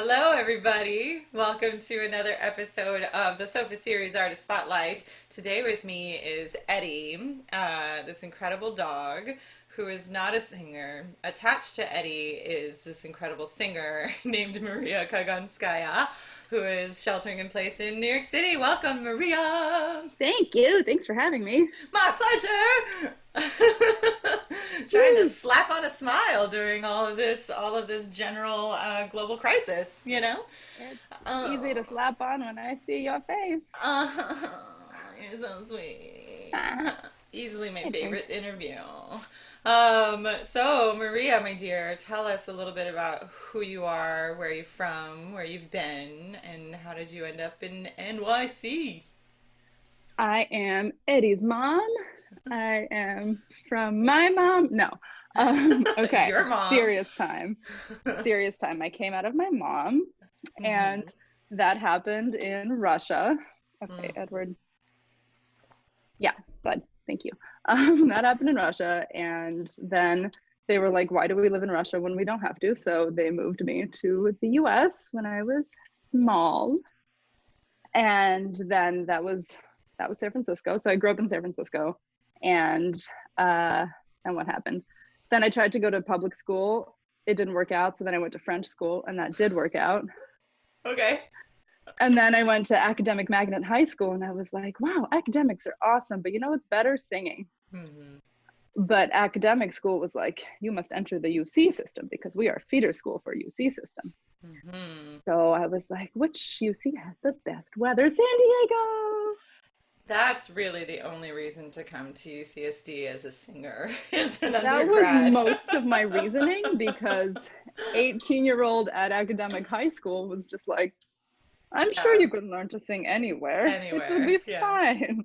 Hello, everybody. Welcome to another episode of the Sofa Series Artist Spotlight. Today with me is Eddie, this incredible dog who is not a singer. Attached to Eddie is this incredible singer named Mariya Kaganskaya, who is sheltering in place in New York City. Welcome, Mariya. Thank you. Thanks for having me. My pleasure. Trying to Woo. slap on a smile during all of this general global crisis, you know? It's easy to Oh, slap on when I see your face. you're so sweet. Ah, Easily my thanks. favorite interview. So Maria, my dear, tell us a little bit about who you are, where you're from, where you've been, and how did you end up in NYC? I am Eddie's mom. I am from my mom. No. Okay. Your mom. Serious time. Serious time. I came out of my mom, and Hmm. that happened in Russia. Okay, Mm. Edward. Yeah, bud. Thank you. That happened in Russia, and then they were like, "Why do we live in Russia when we don't have to?" So they moved me to the U.S. when I was small, and then that was San Francisco. So I grew up in San Francisco, and uh, and what happened? Then I tried to go to public school. It didn't work out. So then I went to French school, and that did work out. Okay. And then I went to academic magnet high school, and I was like, wow, academics are awesome, but you know what's better? Singing. Hmm. But academic school was like, you must enter the UC system because we are a feeder school for UC system. Hmm. So I was like, which UC has the best weather? San Diego. That's really the only reason to come to UCSD as a singer, as an That was undergrad. most of my reasoning because 18-year-old at academic high school was just like, I'm sure Yeah, you can learn to sing anywhere. It will anywhere. be Yeah. fine.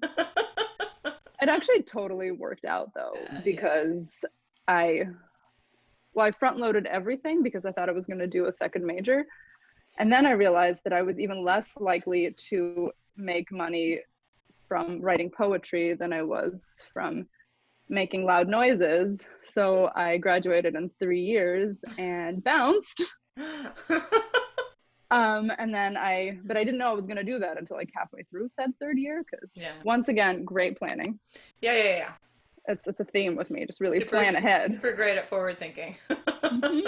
It actually totally worked out though, Yeah. because I, well, I front loaded everything because I thought I was going to do a second major. And then I realized that I was even less likely to make money from writing poetry than I was from making loud noises. So I graduated in 3 years and bounced. But I didn't know I was going to do that until like halfway through said third year. Because Yeah. once again, great planning. Yeah, yeah, yeah. It's a theme with me. Just really Super, plan ahead. super great at forward thinking. Hmm.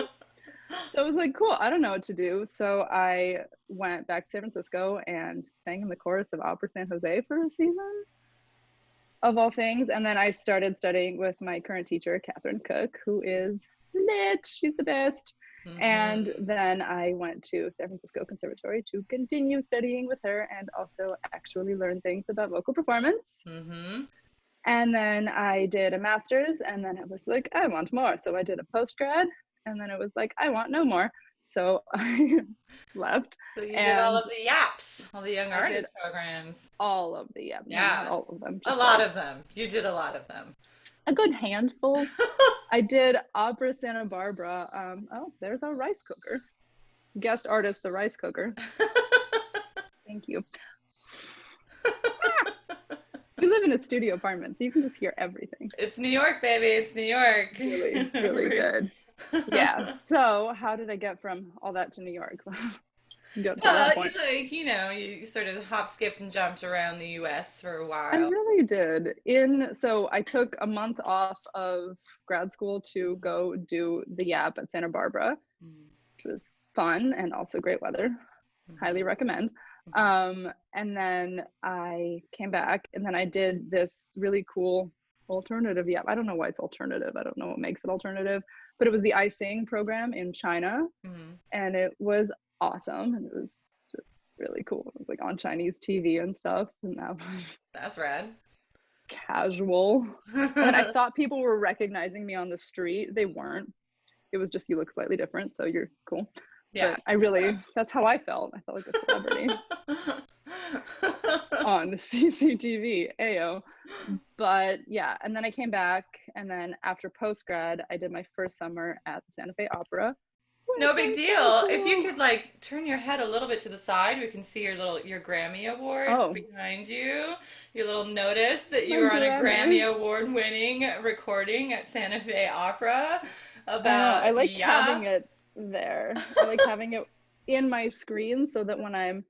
So I was like, cool, I don't know what to do. So I went back to San Francisco and sang in the chorus of Opera San Jose for a season, of all things. And then I started studying with my current teacher, Catherine Cook, who is lit. She's the best. And Hmm. then I went to San Francisco Conservatory to continue studying with her and also actually learn things about vocal performance. Hmm. And then I did a master's, and then it was like, I want more. So I did a post grad, and then it was like, I want no more. So I left, So you did all and of the YAPs, all the young I did artist programs. all of the, yeah, no, not Yeah, all of them, a just lot like of them. You did a lot of them. a good handful. I did Opera Santa Barbara. Oh, there's our rice cooker. Guest artist, the rice cooker. Thank you. We live in a studio apartment, so you can just hear everything. It's New York, baby. It's New York. Really, really good. Yeah. So, how did I get from all that to New York? Got to that Well, you point. like, you sort of hop, skipped, and jumped around the US for a I while. really did. So I took a month off of grad school to go do the YAP at Santa Barbara, which was fun and also great weather. Highly Mm-hmm. recommend. And then I came back and then I did this really cool alternative YAP. I don't know why it's alternative. I don't know what makes it alternative, but it was the I Sing program in China, Hmm. and it was awesome. And it was just really cool. It was like on Chinese TV and stuff, and that was That's rad. casual. And then I thought people were recognizing me on the street. They weren't. It was just you look slightly different, so you're cool. Yeah. But that's how I felt. I felt like a celebrity on CCTV, AO. But yeah, and then I came back, and then after post grad, I did my first summer at the Santa Fe Opera, which No big was so deal. If you cool. could like turn your head a little bit to the side, we can see your Grammy Award Oh, behind you. Your little notice that you my were on a Grammy. Grammy Award winning recording at Santa Fe Opera I know. I about like having yeah. it there. I like having it. in my screen so that when I'm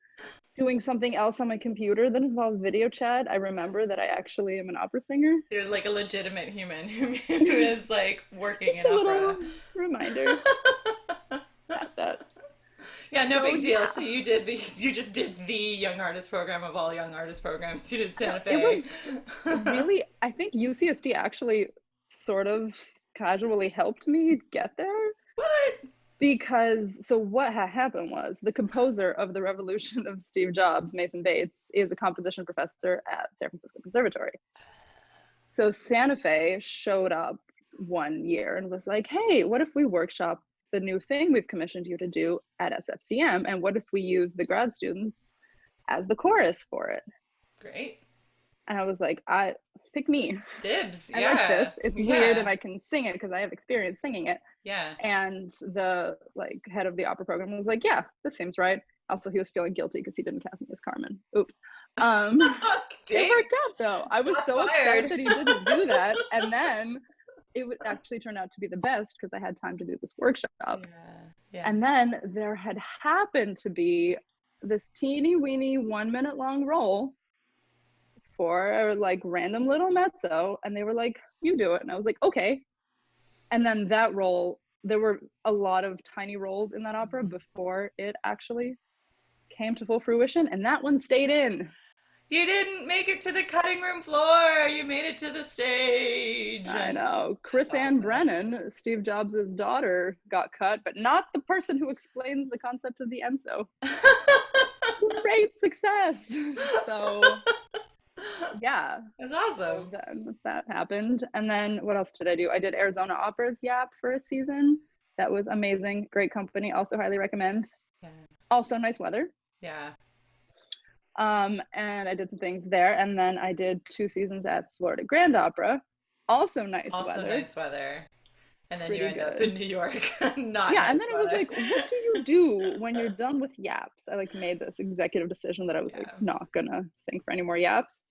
doing something else on my computer that involves video chat, I remember that I actually am an opera singer. You're like a legitimate human who is like working Just in a little opera. reminder at that. Yeah, no So big deal. yeah, So you just did the young artist program of all young artist programs. You did Santa it Fe. was really, I think UCSD actually sort of casually helped me get there What? because so what had happened was the composer of the Revolution of Steve Jobs, Mason Bates, is a composition professor at San Francisco Conservatory. So Santa Fe showed up one year and was like, hey, what if we workshop the new thing we've commissioned you to do at SFCM? And what if we use the grad students as the chorus for it? Great. And I was like, I pick me. Dibs. I like Yeah. this. It's weird and Yeah. I can sing it because I have experience singing it. Yeah. And the like head of the opera program was like, yeah, this seems right. Also, he was feeling guilty because he didn't cast me as Carmen. Oops. Um, it Dang. worked out though. I was Shots so upset fired. that he didn't do that. And then it would actually turn out to be the best because I had time to do this workshop. Yeah. Yeah. And then there had happened to be this teeny weeny 1 minute long role for a like random little mezzo. And they were like, you do it. And I was like, okay. And then that role, there were a lot of tiny roles in that opera before it actually came to full fruition. And that one stayed in. You didn't make it to the cutting room floor. You made it to the stage. I know. That's Chris Ann awesome. Brennan, Steve Jobs' daughter, got cut, but not the person who explains the concept of the Enso. Great success. So, yeah. That's So awesome. then that happened. And then what else did I do? I did Arizona Opera's Yap for a season. That was amazing. Great company. Also highly recommend. Yeah. Also nice weather. Yeah. And I did some things there. And then I did 2 seasons at Florida Grand Opera. Also nice Also weather. nice weather. And then you Pretty end up in good. New York. Not Yeah, and nice then I was weather. like, what do you do when you're done with yaps? I like made this executive decision that I was like Yeah. not gonna sing for any more yaps.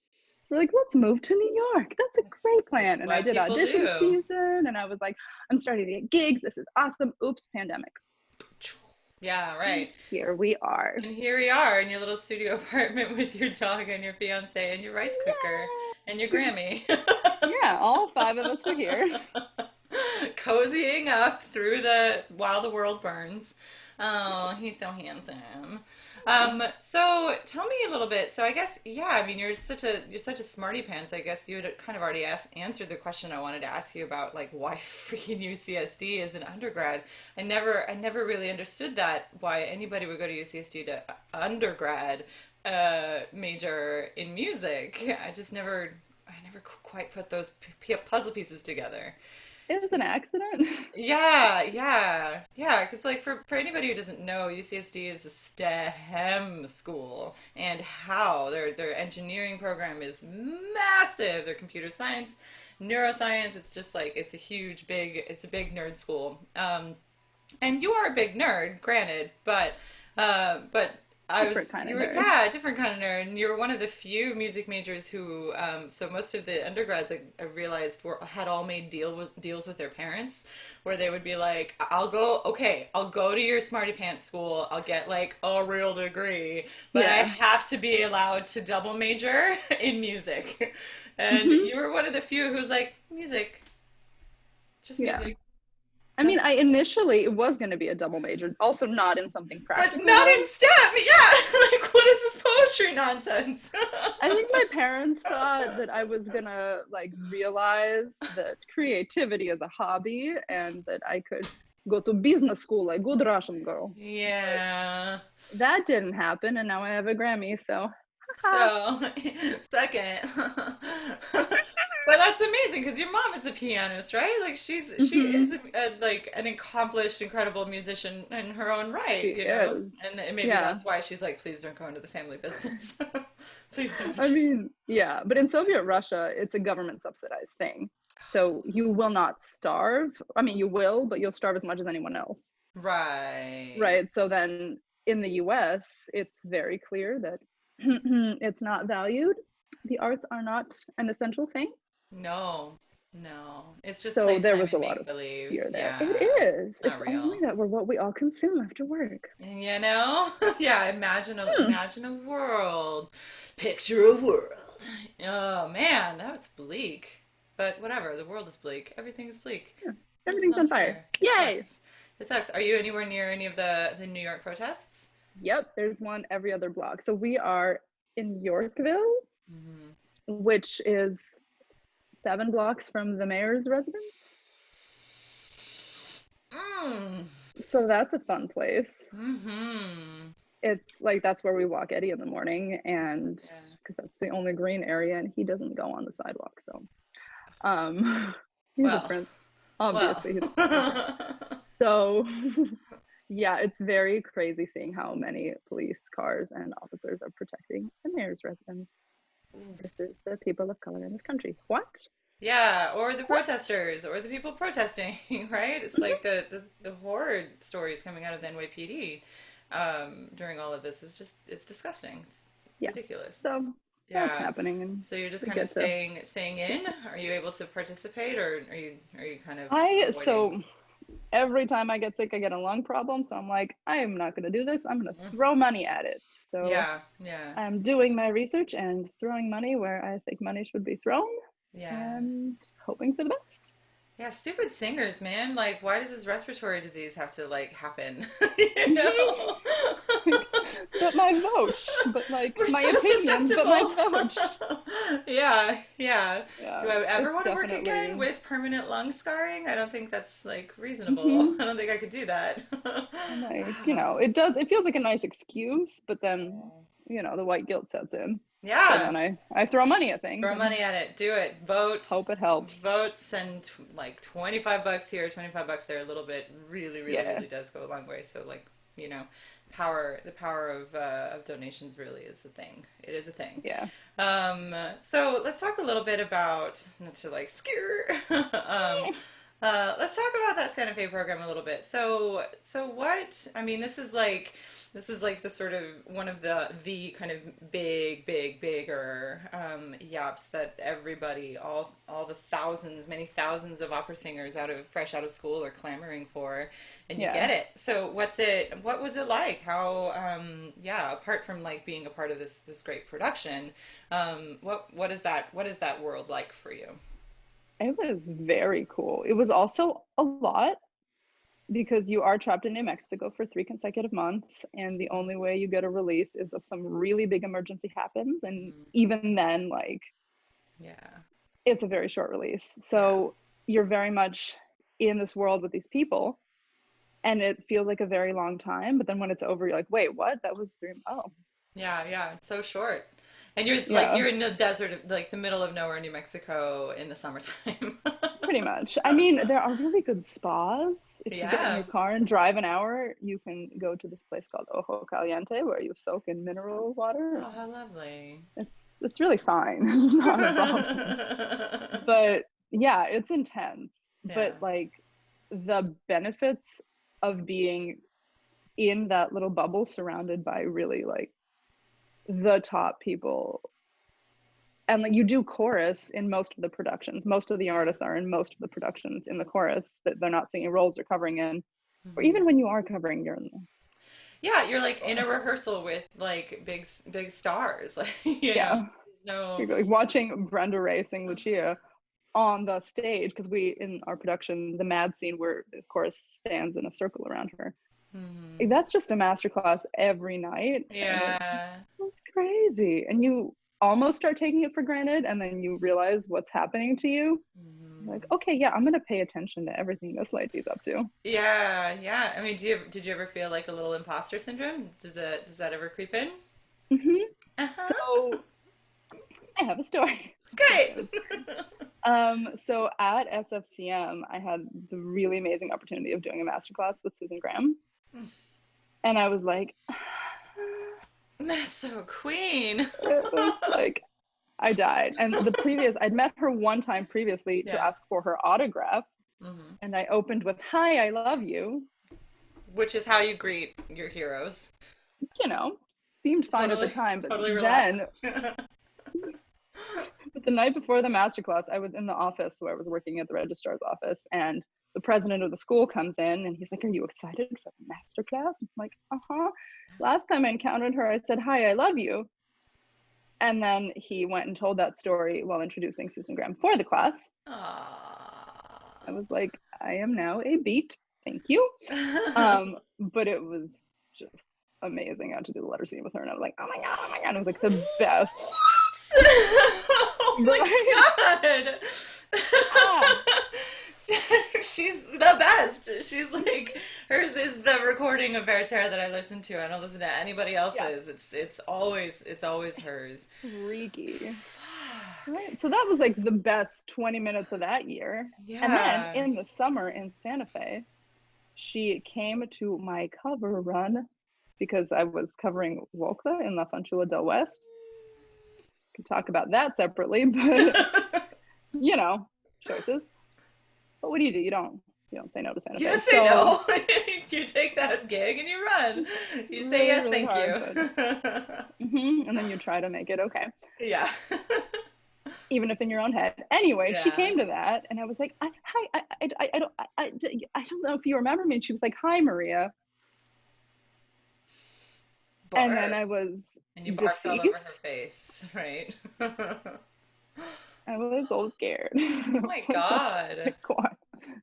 We're like, let's move to New York. That's a great It's plan. And I what did people audition do. season and I was like, I'm starting to get gigs. This is awesome. Oops, pandemic. Yeah, right. Here we are. And here we are in your little studio apartment with your dog and your fiance and your rice cooker and your Grammy. Yeah, all 5 of us are here. Cozying up through the while the world burns. Oh, he's so handsome. So tell me a little bit. So I guess, yeah, I mean, you're such a smarty pants. I guess you had kind of already answered the question I wanted to ask you about, like why freaking UCSD as an undergrad. I never really understood that why anybody would go to UCSD to undergrad major in music. I never quite put those puzzle pieces together. It was an accident. Yeah, yeah, yeah. Because like for anybody who doesn't know, UCSD is a STEM school, and how their engineering program is massive. Their computer science, neuroscience. It's just like it's a big nerd school. And you are a big nerd, granted, but Different kind you of were, nerd. yeah, a different kind of nerd, and you were one of the few music majors who, so most of the undergrads I realized had all made deals with their parents, where they would be like, I'll go to your smarty pants school, I'll get like a real degree, but I Yeah. have to be allowed to double major in music. And Hmm. you were one of the few who's like, music, just Yeah. music. I mean, I initially it was going to be a double major, also not in something But practically not in related. STEM. Yeah. Like, what is this poetry nonsense? I think my parents thought that I was going to like realize that creativity is a hobby and that I could go to business school like good Russian girl. But Yeah. that didn't happen and now I have a Grammy, so haha. So, second. But that's amazing because your mom is a pianist, right? Like she is Hmm. like an accomplished, incredible musician in her own She right, you know. is. And maybe Yeah. that's why she's like, please don't go into the family business. Please I don't. mean, yeah, but in Soviet Russia, it's a government subsidized thing. So you will not starve. I mean, you will, but you'll starve as much as anyone else. Right. Right. So then in the US, it's very clear that it's not valued. The arts are not an essential thing. No. No, it's just So there playtime was a and lot make of believe. fear there. It Yeah, is. it's If not only real. that were what we all consume after work. And you know, yeah, Hmm. imagine a world. Picture a world. Oh man, that's bleak. But whatever, the world is bleak. Everything is bleak. Yeah. World's Everything's on not fire. fair. It Yay! sucks. It sucks. Are you anywhere near any of the New York protests? Yep, there's one every other block. So we are in Yorkville, Hmm. which is 7 blocks from the mayor's residence. Mm. So that's a fun place. Mm-hmm. It's like that's where we walk Eddie in the morning, and Yeah. because that's the only green area, and he doesn't go on the sidewalk. So um he's a Well, prince. well. Obviously, he's a prince. So yeah, it's very crazy seeing how many police cars and officers are protecting the mayor's residence versus the people of color in this country. What? Yeah, or the What? protesters, or the people protesting, right? It's Mhm. like the horror stories coming out of the NYPD during all of this is just, it's disgusting. It's Yeah. ridiculous. So that's Yeah. happening, and So you're just we kind of get to. staying in? Are you able to participate, or are you kind of I avoiding? so every time I get sick, I get a lung problem. So I'm like, I am not going to do this. I'm going to Mm. throw money at it. So Yeah, yeah, I'm doing my research and throwing money where I think money should be thrown yeah. and hoping for the best. Yeah, stupid singers, man. Like, why does this respiratory disease have to like happen? You Hmm. know? Like, but my vote, but like We're my so opinion, but my susceptible. vote. Yeah, yeah. Yeah, Do I ever it's want to work again definitely. with permanent lung scarring? I don't think that's like reasonable. Hmm. I don't think I could do that. And like, it does, it feels like a nice excuse, but then, the white guilt sets in. So Yeah. then I throw money at things Throw and money at it. Do it. Vote. hope it helps. Votes and like 25 bucks here, 25 bucks there, a little bit really, really, Yeah. really does go a long way. So like, you know, the power of donations really is the thing. It is a thing. Yeah. So let's talk a little bit about, not to like scare, let's talk about that Santa Fe program a little bit. So what, I mean, this is like the sort of one of the kind of bigger yaps that everybody, all the thousands, many thousands of opera singers fresh out of school are clamoring for, and you Yeah. get it. So what was it like? How, yeah, apart from like being a part of this great production, what is that world like for you? It was very cool. It was also a lot because you are trapped in New Mexico for 3 consecutive months, and the only way you get a release is if some really big emergency happens. And Mm, even then, like, yeah, it's a very short release. yeah, So you're very much in this world with these people, and it feels like a very long time. But then when it's over, you're like, wait, what? That was 3. Oh, yeah, yeah. It's so short, and you're like yeah. you're in the desert, like the middle of nowhere, New Mexico, in the summertime. Pretty much. I mean, there are really good spas. If you get in your Yeah. car and drive an hour, you can go to this place called Ojo Caliente where you soak in mineral water. Oh, how lovely. It's really fine. It's not a problem. But yeah, it's intense. Yeah. But like the benefits of being in that little bubble surrounded by really like the top people, and like you do chorus in most of the productions. Most of the artists are in most of the productions in the chorus that they're not singing roles they're covering in, or Hmm. even when you are covering, you're in the Yeah, you're like in a chorus. rehearsal with like big stars, like you know. Yeah, No. you're like watching Brenda Ray sing Lucia on the stage because we in our production the mad scene where the chorus stands in a circle around her. Hmm. Like, that's just a masterclass every night, and it Yeah. was crazy. And you almost start taking it for granted, and then you realize what's happening to you. Like, Hmm. okay, yeah, I'm gonna pay attention to everything this lady's up to. Yeah, yeah. I mean, did you ever feel like a little imposter syndrome? Does that ever creep in? Hmm. Uh-huh. So I have a story. Great. So at SFCM, I had the really amazing opportunity of doing a masterclass with Susan Graham, and I was like, That's so queen. it was like I died. And I'd met her one time previously to Yeah. ask for her autograph, Hmm. and I opened with, "Hi, I love you." Which is how you greet your heroes. You know, seemed fine at the Totally, time, totally then relaxed. the night before the masterclass, I was in the office where I was working at the registrar's office, and the president of the school comes in and he's like, "Are you excited for the masterclass?" I'm like, "Uh-huh. Last time I encountered her, I said, 'Hi, I love you.'" And then he went and told that story while introducing Susan Graham for the class. I was like, "I am now a beat. Thank you." But it was just amazing. I got to do the letter scene with her, and I was like, "Oh my god, oh my god!" It was like the best. Oh my god. She's the best. She's like, hers is the recording of Verterra that I listen to. I don't listen to anybody else's. Yeah. It's always hers. Freaky. Right. So that was like the best 20 minutes of that year. Yeah. And then in the summer in Santa Fe, she came to my cover run because I was covering Wolka in La Fanciulla del West. Could talk about that separately, but you know, choices. But what do? You don't say no to Santa Fe. You don't say no. You take that gig and you run. You say yes, really thank hard, you. But... and then you try to make it okay. Yeah. Even if in your own head. Anyway, yeah. She came to that, and I was like, "Hi, I don't know if you remember me." And she was like, "Hi, Mariya." Barf. And then I was and you barfed all over her face, right? I was so scared. Oh my god.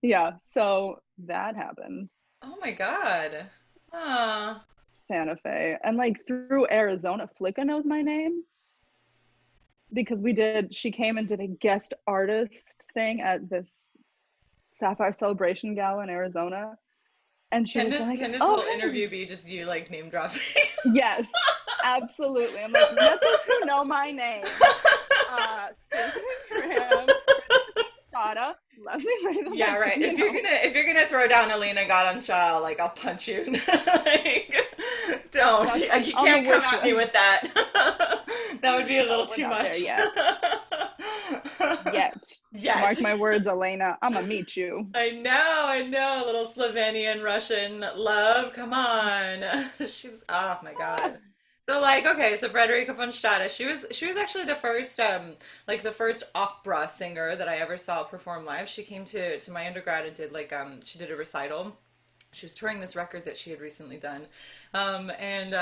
Yeah, so that happened. Oh my god. Santa Fe. And like through Arizona, Flicka knows my name. Because she came and did a guest artist thing at this Sapphire Celebration Gala in Arizona. And she was like, can this whole interview be just you like name dropping? Yes, absolutely. I'm like, let those who know my name. Susan Graham, Dada, Leslie. Yeah, right. If you're gonna throw down Alina Godoncha, like I'll punch you. Like, don't. You can't come at me with that. That would be a little too much. Yet. Mark my words, Elena. I'm gonna meet you. I know. Little Slovenian Russian love. Come on. She's oh my god. So like okay, so Frederica von Stade, she was actually the first the first opera singer that I ever saw perform live. She came to my undergrad and did she did a recital. She was touring this record that she had recently done. And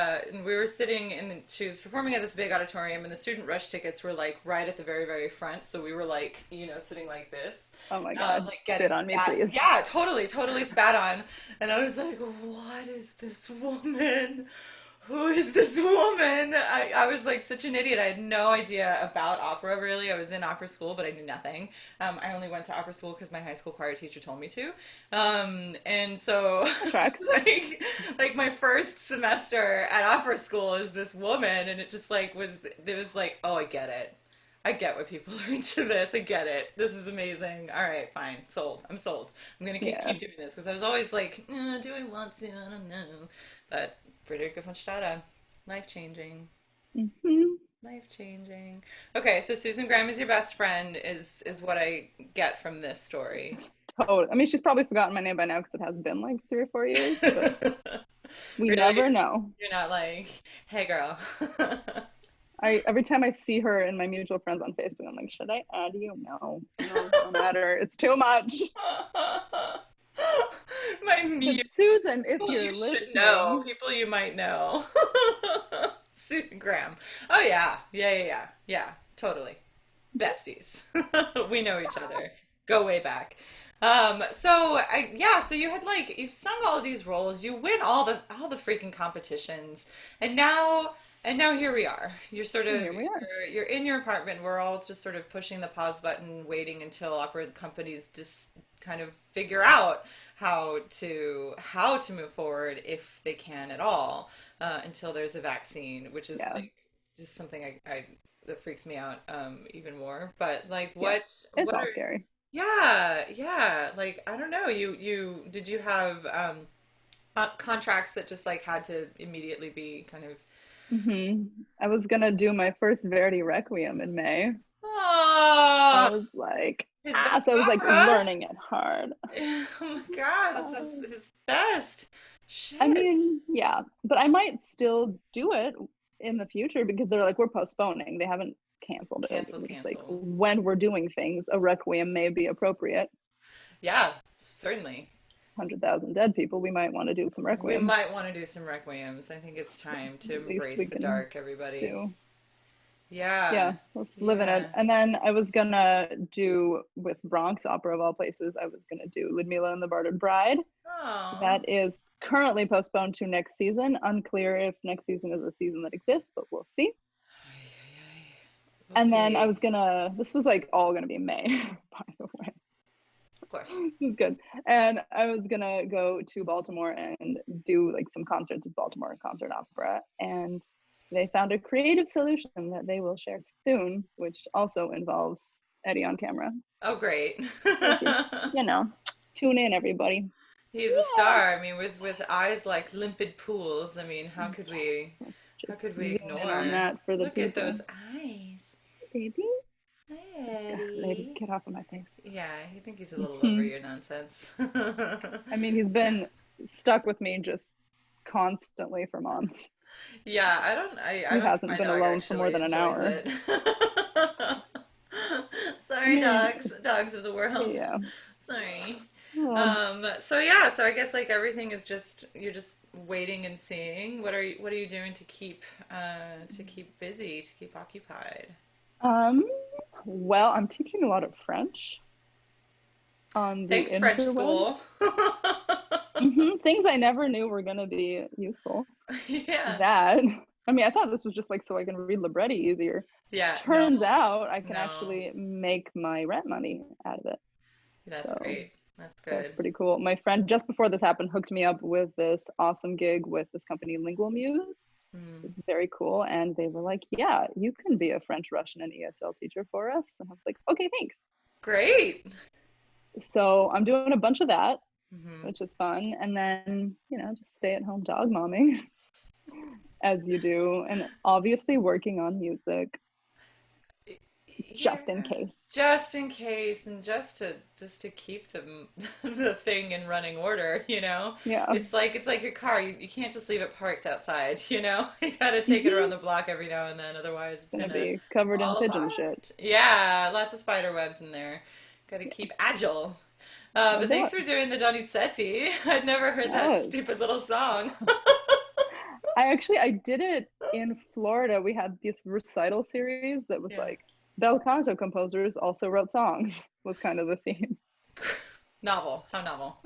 we were sitting she was performing at this big auditorium, and the student rush tickets were like right at the very, very front. So we were like, sitting like this. Oh my God. Like spit on me, please. Yeah, totally spat on. And I was like, what is this woman? Who is this woman? I was like such an idiot. I had no idea about opera, really. I was in opera school, but I knew nothing. I only went to opera school because my high school choir teacher told me to. And so like my first semester at opera school is this woman, and it just like it was like, oh, I get it. I get why people are into this. I get it. This is amazing. All right, fine. Sold. I'm sold. I'm going to keep doing this because I was always like, do I want to? I don't know. But Frederica von Stade, life-changing. Mm-hmm. Life-changing. Okay, so Susan Graham is your best friend is what I get from this story. Totally. I mean, she's probably forgotten my name by now because it has been like 3 or 4 years. But we never know. You're not like, hey, girl. Every time I see her and my mutual friends on Facebook, I'm like, should I add you? No, no matter. It's too much. Susan, if you're listening, should know people you might know. Susan Graham. Oh yeah, totally. Besties. We know each other. Go way back. So you had you've sung all of these roles, you win all the freaking competitions, and now here we are. You're sort of you're in your apartment. We're all just sort of pushing the pause button, waiting until opera companies just kind of figure out how to move forward, if they can at all, until there's a vaccine, which is just something I that freaks me out even more. But it's all scary. Yeah. Like, I don't know. Did you have contracts that just had to immediately be kind of? Mm-hmm. I was gonna do my first Verdi Requiem in May. Oh, I was like, so I was learning it hard. Oh my God, this is his best. Shit. I mean, yeah, but I might still do it in the future because they're like, we're postponing. They haven't canceled it. Canceled, We're just like, canceled. when we're doing things, a requiem may be appropriate. Yeah, certainly. 100,000 dead people, we might want to do some We might requiems. want to do some requiems. I think it's time to The least embrace we the can dark, everybody. do. Yeah, Yeah, let's live in it. yeah. And then I was gonna do, with Bronx Opera of all places, I was gonna do Ludmilla and the Bartered Bride. Oh, That is currently postponed to next season. Unclear if next season is a season that exists, but we'll see. we'll And then I was see. gonna, this was like all gonna be May, by the way. Of course. This is good. And I was gonna go to Baltimore and do like some concerts with Baltimore Concert Opera. And they found a creative solution that they will share soon, which also involves Eddie on camera. Oh, great. Which is, you know, tune in, everybody. He's a Yeah. star. I mean, with eyes like limpid pools. I mean, Let's how just could we zoom in on ignore? that for the Look at people. those eyes. Baby, Hi, lady, Eddie. get off of my face. Yeah, you think he's a little over your nonsense. I mean, he's been stuck with me just constantly for months. Yeah, I He don't think hasn't my been dog alone for more actually than an enjoys hour. it. Sorry, dogs of the world. Yeah. Sorry. Oh. So yeah, so I guess like everything is just you're just waiting and seeing. What are you doing to keep busy, to keep occupied? Um, well, I'm teaching a lot of French on the Thanks, French school. interwebs. Things I never knew were gonna be useful. Yeah. That, I mean, I thought this was just like so I can read libretti easier. Yeah, no. Turns out I can No. actually make my rent money out of it. That's So great. That's that's good. pretty cool. My friend, just before this happened, hooked me up with this awesome gig with this company, Lingual Muse. Mm. It's very cool. And they were like, yeah, you can be a French, Russian, and ESL teacher for us. And I was like, okay, thanks. Great. So I'm doing a bunch of that, Hmm. which is fun. And then, just stay at home dog momming as you do. And obviously working on music Yeah, just in case. just in case, and just to keep the the thing in running order, you know. Yeah. It's like your car. You can't just leave it parked outside, you know. You got to take it around Hmm. the block every now and then, otherwise it's Gonna gonna be covered in fall pigeon shit. apart. Yeah, lots of spider webs in there. Got to Yeah, keep agile. no But thanks doubt. for doing the Donizetti. I'd never heard that Yes. stupid little song. I did it in Florida. We had this recital series that was Yeah. like bel canto composers also wrote songs was kind of the theme. Novel. How novel.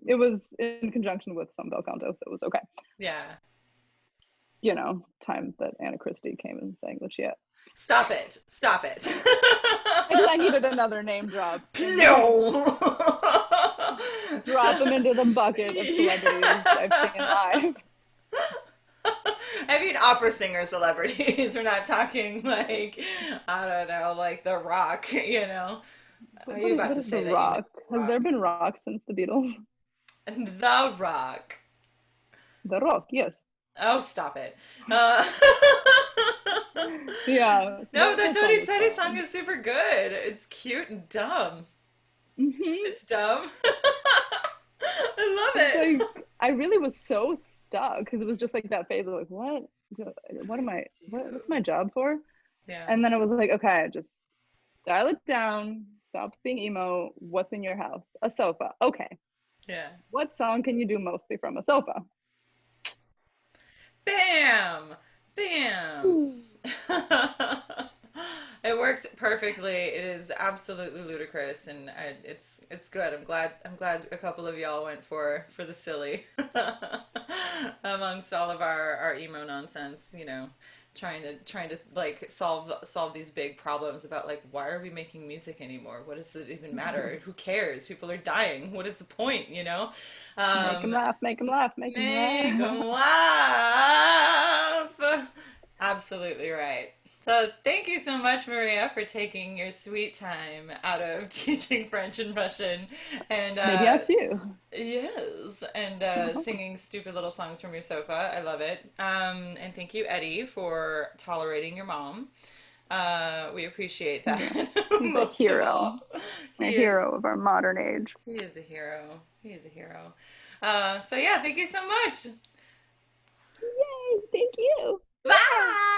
It was in conjunction with some bel canto, so it was okay. Yeah. Time that Anna Christie came and sang the shit. Stop it. Stop it. I needed another name drop in there. No. Drop them into the bucket of celebrities I've seen live. I mean, opera singer celebrities. We're not talking like, I don't know, like The Rock, you know. But Are you about what to is the say that you know rock? Has there Rock? been rock since the Beatles? The Rock. The rock, yes. Oh, stop it. Uh, Yeah, no, that that song Don't is Eat song fun. is super good. It's cute and dumb. Hmm. It's dumb. I love It's it. like I really was so stuck because it was just like that phase of like, what am I, what's my job for? Yeah. And then I was like, okay, just dial it down, stop being emo. What's in your house? A sofa. Okay. Yeah. What song can you do mostly from a sofa? Bam! Bam! Ooh. It works perfectly. It is absolutely ludicrous, and it's good. I'm glad a couple of y'all went for the silly amongst all of our emo nonsense. You know, trying to like solve these big problems about like why are we making music anymore? What does it even matter? Who cares? People are dying. What is the point? You know, Make him um, laugh, make him laugh, make him make them laugh. laugh. Absolutely right. So thank you so much, Maria, for taking your sweet time out of teaching French and Russian, and Maybe ask you. yes, and singing stupid little songs from your sofa. I love it. And thank you, Eddie, for tolerating your mom. We appreciate that Yeah. He's a most of all. hero, a He is hero of our modern age. he is a hero. He is a hero. So yeah, thank you so much. Yay, thank you. Bye.